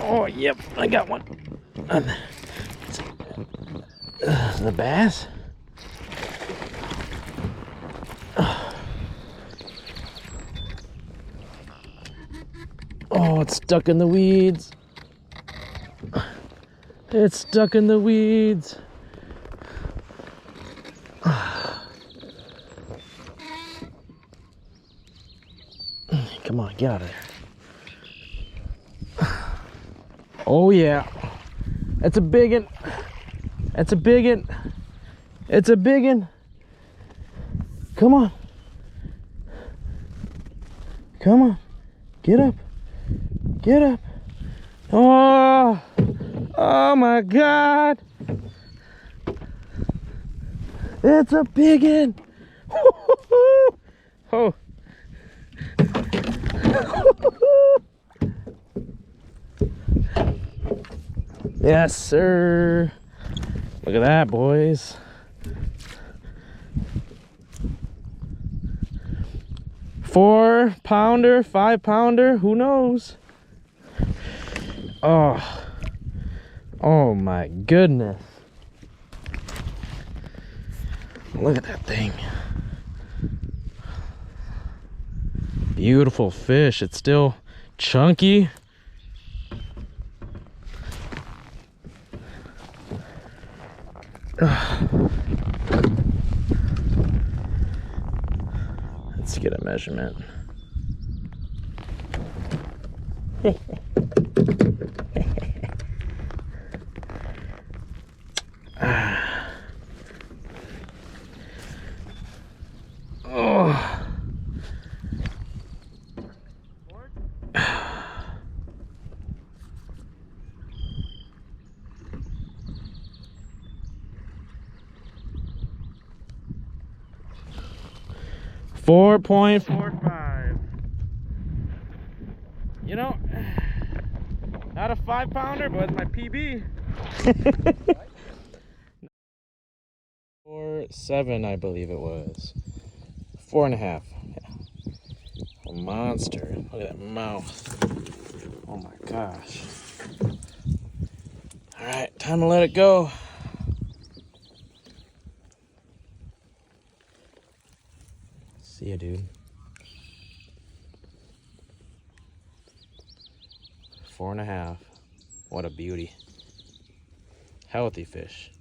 Oh, yep, I got one. The bass? Oh, it's stuck in the weeds. It's stuck in the weeds. Come on, get out of there. Oh yeah. It's a big one. It's a big one. It's a big one. Come on. Come on. Get up. Get up. Oh. Oh my God. It's a big one. Oh. Yes, sir. Look at that, boys. 4-pounder, 5-pounder, who knows? Oh. Oh my goodness. Look at that thing. Beautiful fish. It's still chunky. Let's get a measurement. Oh. 4.45. You know, not a 5-pounder, but it's my PB. 4.7, I believe it was. 4.5. Yeah. A monster. Look at that mouth. Oh my gosh. All right, time to let it go. See ya, dude. 4.5. What a beauty. Healthy fish.